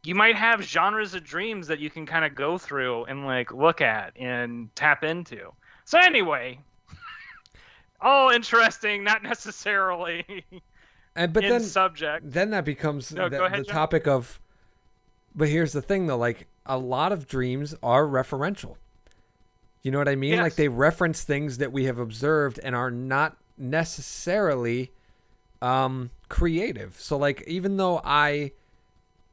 You might have genres of dreams that you can kind of go through and like look at and tap into. So anyway, all interesting, not necessarily subject. Then that becomes the topic of, but here's the thing though, like a lot of dreams are referential. You know what I mean? Yes. Like they reference things that we have observed and are not necessarily creative. So like, even though I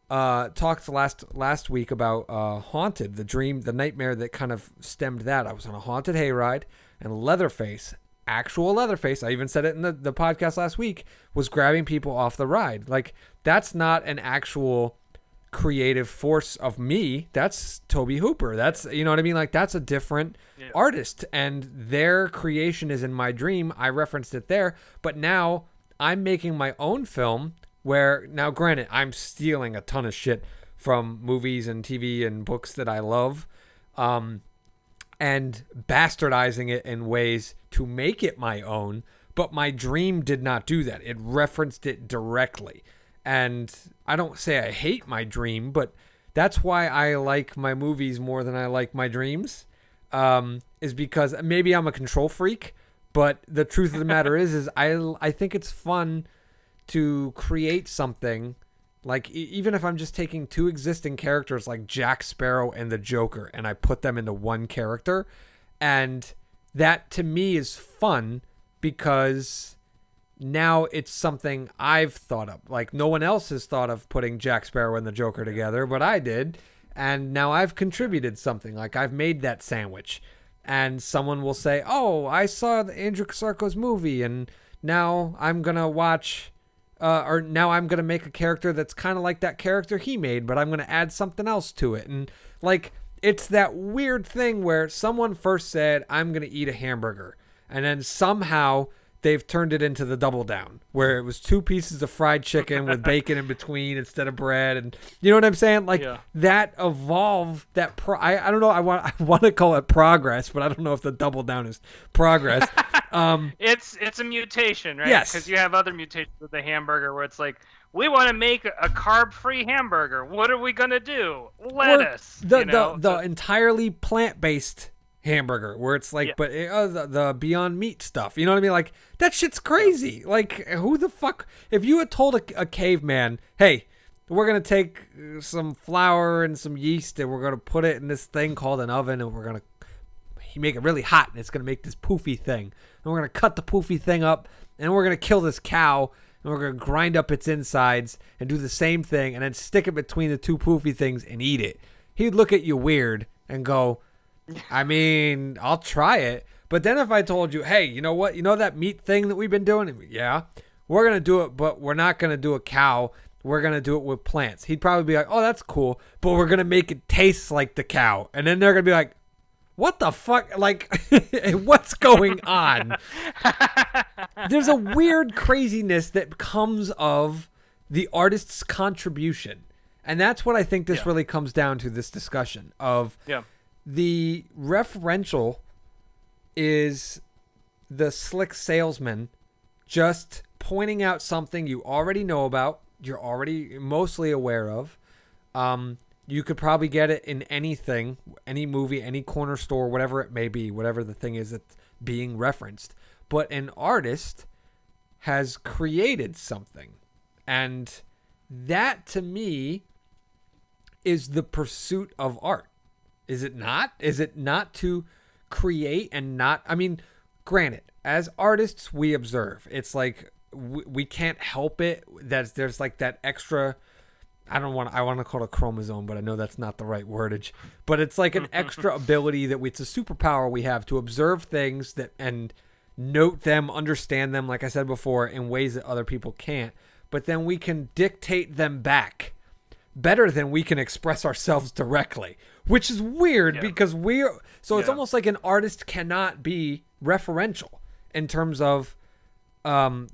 talked last week about Haunted, the nightmare that kind of stemmed that. I was on a haunted hayride, and Leatherface, actual Leatherface, I even said it in the podcast last week, was grabbing people off the ride. Like, that's not an actual creative force of me. That's Toby Hooper. That's, you know what I mean? Like, that's a different artist, and their creation is in my dream. I referenced it there, but now I'm making my own film where, now granted, I'm stealing a ton of shit from movies and TV and books that I love, and bastardizing it in ways to make it my own, but my dream did not do that. It referenced it directly. And I don't say I hate my dream, but that's why I like my movies more than I like my dreams, is because maybe I'm a control freak, but the truth of the matter is I think it's fun to create something, like even if I'm just taking two existing characters like Jack Sparrow and the Joker, and I put them into one character, and that to me is fun because now it's something I've thought of. Like, no one else has thought of putting Jack Sparrow and the Joker together, but I did, and now I've contributed something. Like, I've made that sandwich, and someone will say, oh, I saw the Andrew Sarko's movie, and now I'm gonna watch or now I'm going to make a character that's kind of like that character he made, but I'm going to add something else to it. And like, it's that weird thing where someone first said, I'm going to eat a hamburger. And then somehow they've turned it into the double down, where it was 2 pieces of fried chicken with bacon in between instead of bread, and you know what I'm saying? Like that evolved. That I don't know. I want to call it progress, but I don't know if the double down is progress. It's a mutation, right? Yes. Because you have other mutations with the hamburger where it's like, we want to make a carb-free hamburger. What are we gonna do? Lettuce. The entirely plant-based hamburger, where it's like, but the Beyond Meat stuff. You know what I mean? Like that shit's crazy. Like who the fuck? If you had told a caveman, hey, we're gonna take some flour and some yeast and we're gonna put it in this thing called an oven and we're gonna make it really hot and it's gonna make this poofy thing and we're gonna cut the poofy thing up and we're gonna kill this cow and we're going to grind up its insides and do the same thing and then stick it between the 2 poofy things and eat it. He'd look at you weird and go, I mean, I'll try it. But then if I told you, hey, you know what? You know that meat thing that we've been doing? Yeah. We're going to do it, but we're not going to do a cow. We're going to do it with plants. He'd probably be like, oh, that's cool, but we're going to make it taste like the cow. And then they're going to be like, what the fuck? Like, what's going on? There's a weird craziness that comes of the artist's contribution. And that's what I think this really comes down to, this discussion of the referential is the slick salesman just pointing out something you already know about, you're already mostly aware of. You could probably get it in anything, any movie, any corner store, whatever it may be, whatever the thing is that's being referenced. But an artist has created something. And that, to me, is the pursuit of art. Is it not? Is it not to create and not... I mean, granted, as artists, we observe. It's like we can't help it. There's like that extra... I want to call it a chromosome, but I know that's not the right wordage. But it's like an extra ability that it's a superpower we have to observe things and note them, understand them, like I said before, in ways that other people can't. But then we can dictate them back better than we can express ourselves directly, which is weird because it's almost like an artist cannot be referential in terms of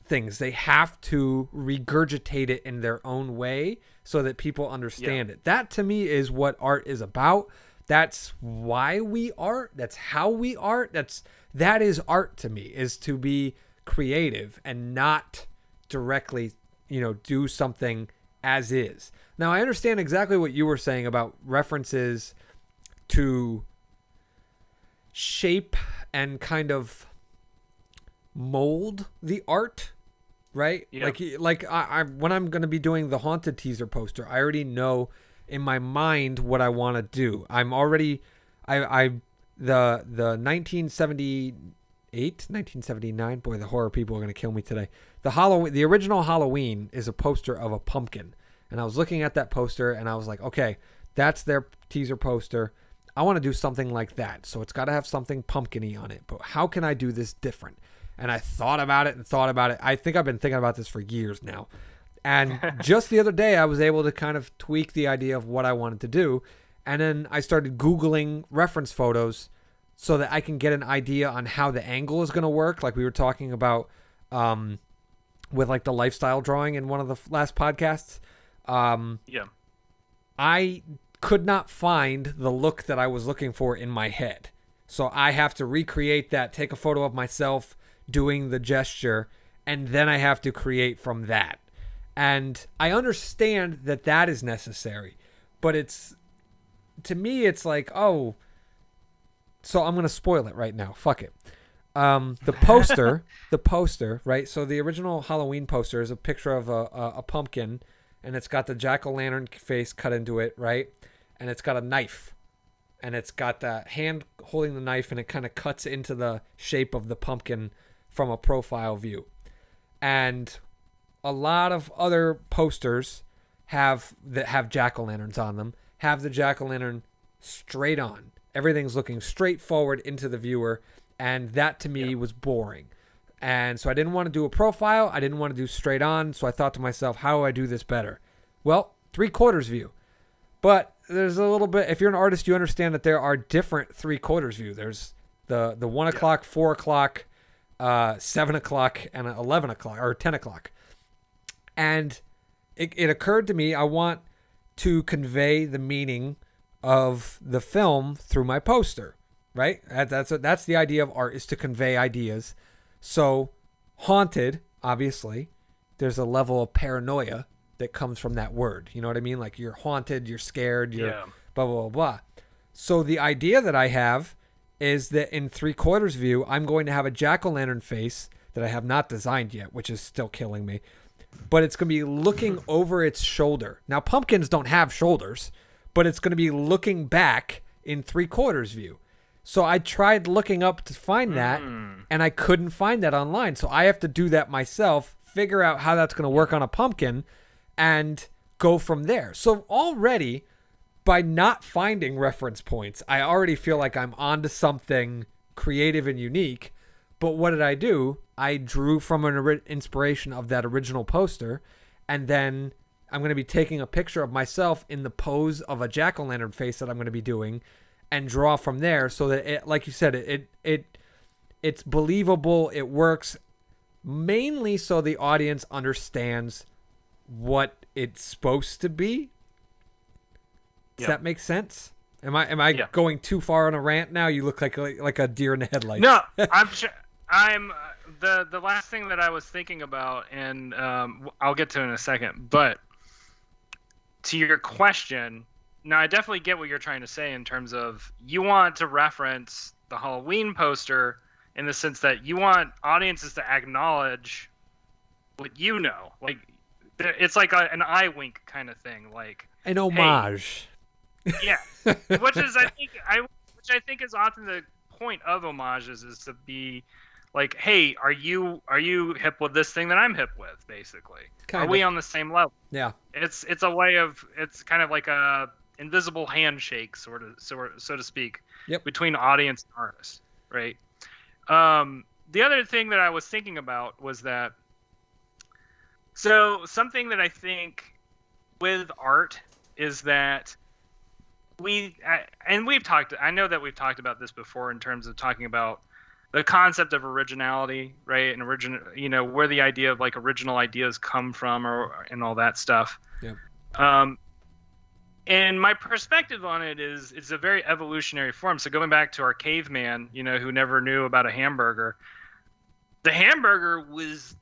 things. They have to regurgitate it in their own way so that people understand it. That, to me, is what art is about. That's why we art. That's how we art. That is art to me, is to be creative and not directly, do something as is. Now, I understand exactly what you were saying about references to shape and kind of mold the art, right? Like I when I'm going to be doing the Haunted teaser poster, I already know in my mind what I want to do. I'm already the 1978, 1979, boy, the horror people are going to kill me today. The original Halloween is a poster of a pumpkin. And I was looking at that poster and I was like, okay, that's their teaser poster. I want to do something like that. So it's got to have something pumpkin-y on it. But how can I do this different? And I thought about it. I think I've been thinking about this for years now. And just the other day, I was able to kind of tweak the idea of what I wanted to do. And then I started Googling reference photos so that I can get an idea on how the angle is going to work. Like we were talking about with like the lifestyle drawing in one of the last podcasts. I could not find the look that I was looking for in my head. So I have to recreate that, take a photo of myself doing the gesture, and then I have to create from that. And I understand that that is necessary, but to me, it's like, oh, so I'm going to spoil it right now. Fuck it. The poster, right? So the original Halloween poster is a picture of a pumpkin, and it's got the jack-o'-lantern face cut into it, right? And it's got a knife, and it's got the hand holding the knife, and it kind of cuts into the shape of the pumpkin from a profile view. And a lot of other posters that have jack-o'-lanterns on them have the jack-o'-lantern straight on. Everything's looking straight forward into the viewer, and that to me was boring. And so I didn't want to do a profile. I didn't want to do straight on. So I thought to myself, how do I do this better? Well, 3/4 view. But there's a little bit, if you're an artist, you understand that there are different 3/4 view. There's the 1 o'clock, 4 o'clock, 7 o'clock and 11 o'clock or 10 o'clock. And it occurred to me, I want to convey the meaning of the film through my poster, right? That's the idea of art, is to convey ideas. So haunted, obviously, there's a level of paranoia that comes from that word. You know what I mean? Like, you're haunted, you're scared, you're blah, blah, blah, blah. So the idea that I have is that in 3/4 view, I'm going to have a jack-o'-lantern face that I have not designed yet, which is still killing me. But it's going to be looking over its shoulder. Now, pumpkins don't have shoulders, but it's going to be looking back in 3/4 view. So I tried looking up to find that, and I couldn't find that online. So I have to do that myself, figure out how that's going to work on a pumpkin, and go from there. So already, by not finding reference points, I already feel like I'm onto something creative and unique. But what did I do? I drew from an inspiration of that original poster, and then I'm going to be taking a picture of myself in the pose of a jack-o'-lantern face that I'm going to be doing, and draw from there, so that it, like you said, it's believable. It works mainly so the audience understands what it's supposed to be. Does that make sense? Am I going too far on a rant now? You look like a deer in the headlights. No, I'm the last thing that I was thinking about, and I'll get to it in a second. But to your question, now I definitely get what you're trying to say in terms of you want to reference the Halloween poster in the sense that you want audiences to acknowledge what you know. Like, it's like an eye wink kind of thing, like an homage. Hey, yeah, which I think is often the point of homages, is to be like, hey, are you hip with this thing that I'm hip with? Basically, are we on the same level? Yeah, it's a way of, it's kind of like a invisible handshake, so to speak, between audience and artist, right? The other thing that I was thinking about was that, so something that I think with art is that I know that we've talked about this before in terms of talking about the concept of originality, right? And where the idea of like original ideas come from, and all that stuff. Yeah. And my perspective on it is it's a very evolutionary form. So going back to our caveman, who never knew about a hamburger, the hamburger was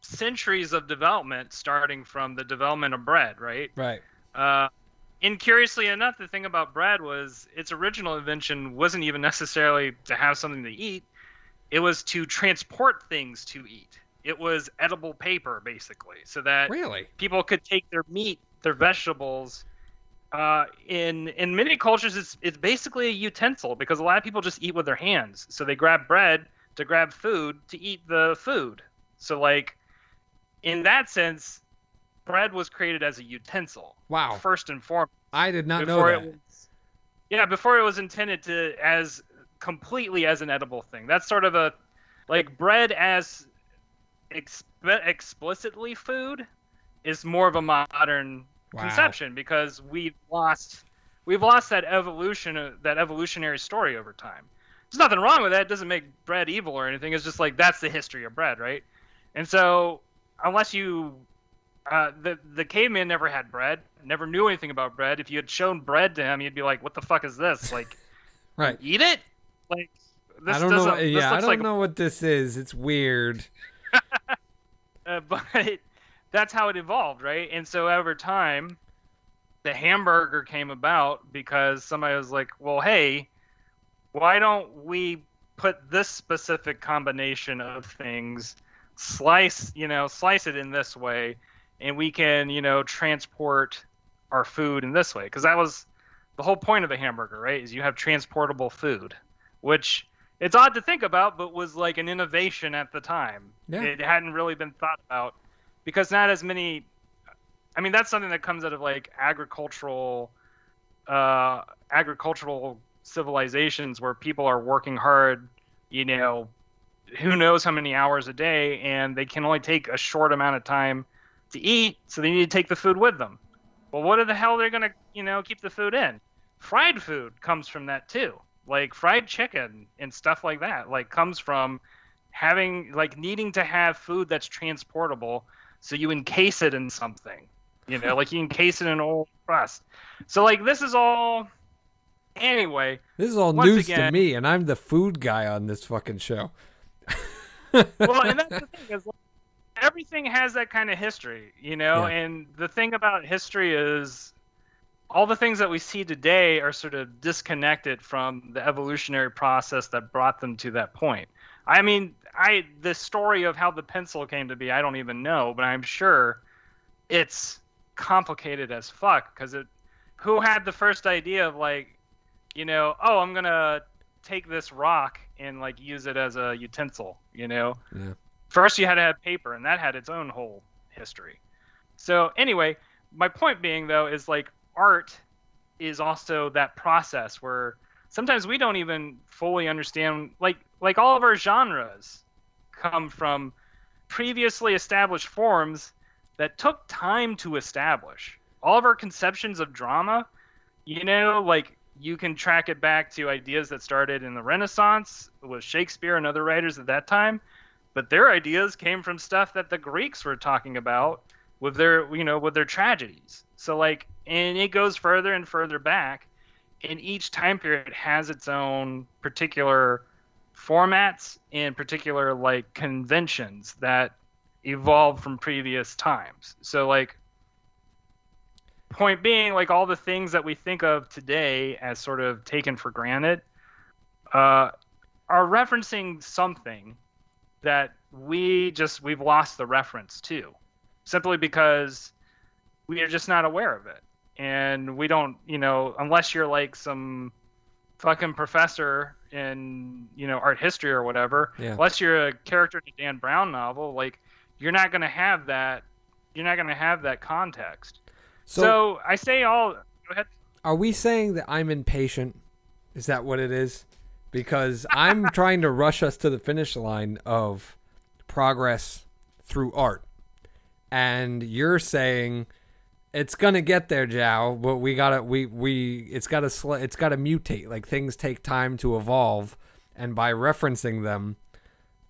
centuries of development, starting from the development of bread, right? Right. And curiously enough, the thing about bread was its original invention wasn't even necessarily to have something to eat. It was to transport things to eat. It was edible paper, basically, so that people could take their meat, their vegetables. In many cultures, it's basically a utensil, because a lot of people just eat with their hands. So they grab bread to grab food to eat the food. So, like, in that sense, bread was created as a utensil. Wow. First and foremost. I did not know that. Before it was intended as completely as an edible thing. That's sort of a, like, bread as explicitly food is more of a modern conception, because we've lost that evolutionary story over time. There's nothing wrong with that. It doesn't make bread evil or anything. It's just like, that's the history of bread, right? And so unless you the caveman never had bread, never knew anything about bread. If you had shown bread to him, he'd be like, what the fuck is this? Like, right, eat it? Like, this, I don't know. Yeah, I don't know what this is. It's weird. But that's how it evolved, right? And so over time, the hamburger came about because somebody was like, well, hey, why don't we put this specific combination of things, slice it in this way, and we can, transport our food in this way? Because that was the whole point of the hamburger, right? Is you have transportable food, which it's odd to think about, but was like an innovation at the time. Yeah. It hadn't really been thought about, because not as many, I mean, that's something that comes out of like agricultural civilizations where people are working hard, who knows how many hours a day, and they can only take a short amount of time to eat, so they need to take the food with them. Well, what the hell are they going to, keep the food in? Fried food comes from that too. Like fried chicken and stuff like that, like, comes from having like needing to have food that's transportable, so you encase it in something, like you encase it in an old crust. So like this is all anyway. This is all Once news to again, me, and I'm the food guy on this fucking show. well, and that's the thing is like, everything has that kind of history, Yeah. and the thing about history is all the things that we see today are sort of disconnected from the evolutionary process that brought them to that point. I mean, the story of how the pencil came to be, I don't even know, but I'm sure it's complicated as fuck because who had the first idea of like, oh, I'm gonna take this rock and like use it as a utensil, Yeah. First you had to have paper, and that had its own whole history. So anyway, my point being though is like art is also that process where sometimes we don't even fully understand like all of our genres come from previously established forms that took time to establish. All of our conceptions of drama, like you can track it back to ideas that started in the Renaissance with Shakespeare and other writers at that time, but their ideas came from stuff that the Greeks were talking about with their with their tragedies. So like, and it goes further and further back, and each time period has its own particular formats and particular like conventions that evolved from previous times. So like, point being, like all the things that we think of today as sort of taken for granted are referencing something that we've lost the reference to, simply because we are just not aware of it. And we don't, unless you're like some fucking professor in, art history or whatever, Yeah. unless you're a character in a Dan Brown novel, like you're not going to have that context. So I say go ahead. Are we saying that I'm impatient? Is that what it is? Because I'm trying to rush us to the finish line of progress through art. And you're saying it's going to get there, Jow, but it's got to mutate. Like things take time to evolve, and by referencing them,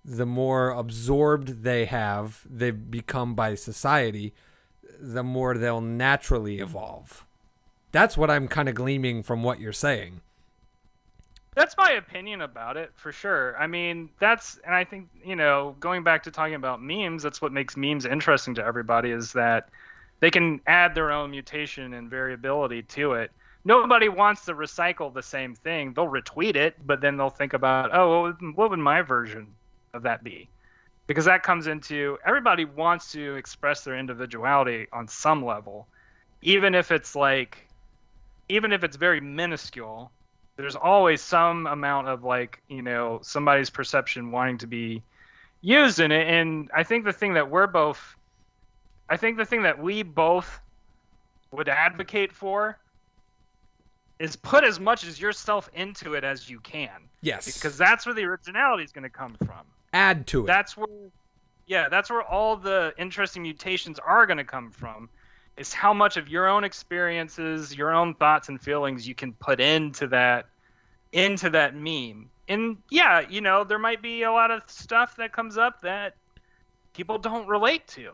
the more absorbed they've become by society, the more they'll naturally evolve. That's what I'm kind of gleaming from what you're saying. That's my opinion about it, for sure. I mean, and I think, going back to talking about memes, that's what makes memes interesting to everybody, is that they can add their own mutation and variability to it. Nobody wants to recycle the same thing. They'll retweet it, but then they'll think about, oh, what would my version of that be? Because that comes into, everybody wants to express their individuality on some level, even if it's very minuscule. There's always some amount of like, somebody's perception wanting to be used in it. And I think the thing that we both would advocate for is put as much as yourself into it as you can. Yes. Because that's where the originality is going to come from. Add to it. That's where all the interesting mutations are going to come from. Is how much of your own experiences, your own thoughts and feelings you can put into that meme. And yeah, there might be a lot of stuff that comes up that people don't relate to,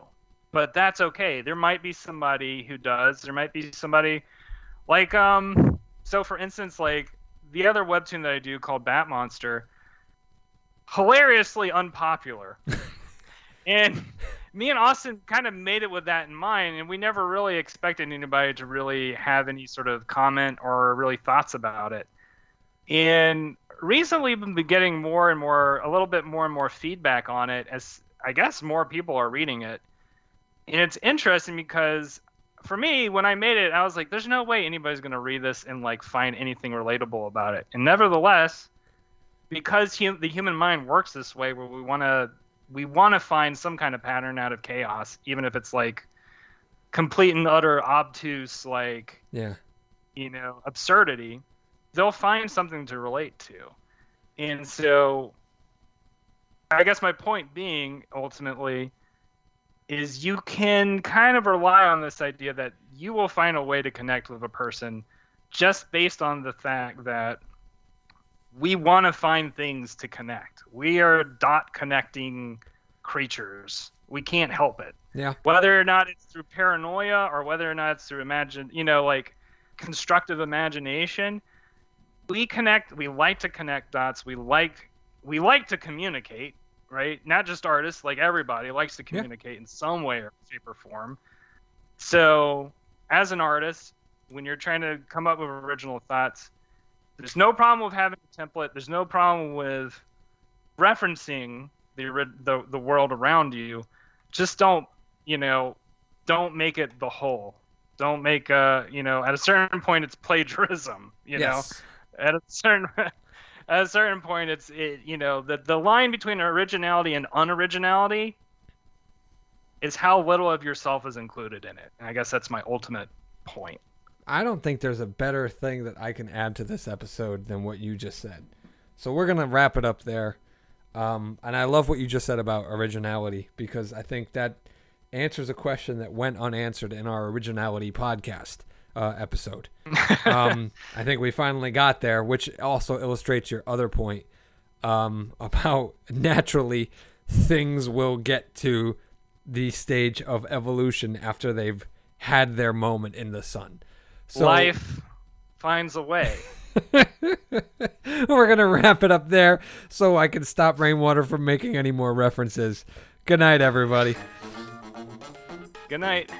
but that's okay. There might be somebody who does. There might be somebody like, so for instance, like the other webtoon that I do called Bat Monster, hilariously unpopular. And me and Austin kind of made it with that in mind, and we never really expected anybody to really have any sort of comment or really thoughts about it. And recently we've been getting a little bit more and more feedback on it, as I guess more people are reading it. And it's interesting because for me, when I made it, I was like, there's no way anybody's going to read this and like find anything relatable about it. And nevertheless, because the human mind works this way, where we want to find some kind of pattern out of chaos, even if it's like complete and utter obtuse, like, absurdity, they'll find something to relate to. And so I guess my point being ultimately is you can kind of rely on this idea that you will find a way to connect with a person just based on the fact that we want to find things to connect. We are dot connecting creatures. We can't help it. Yeah. Whether or not it's through paranoia or whether or not it's through constructive imagination, we connect. We like to connect dots. We like to communicate, right? Not just artists, like everybody likes to communicate in some way or shape or form. So as an artist, when you're trying to come up with original thoughts, there's no problem with having a template. There's no problem with referencing the world around you. Just don't make it the whole. Don't make at a certain point it's plagiarism, Yes. At a certain point the line between originality and unoriginality is how little of yourself is included in it. And I guess that's my ultimate point. I don't think there's a better thing that I can add to this episode than what you just said. So we're going to wrap it up there. And I love what you just said about originality, because I think that answers a question that went unanswered in our originality podcast episode. I think we finally got there, which also illustrates your other point about naturally things will get to the stage of evolution after they've had their moment in the sun. So, life finds a way. We're going to wrap it up there so I can stop Rainwater from making any more references. Good night, everybody. Good night.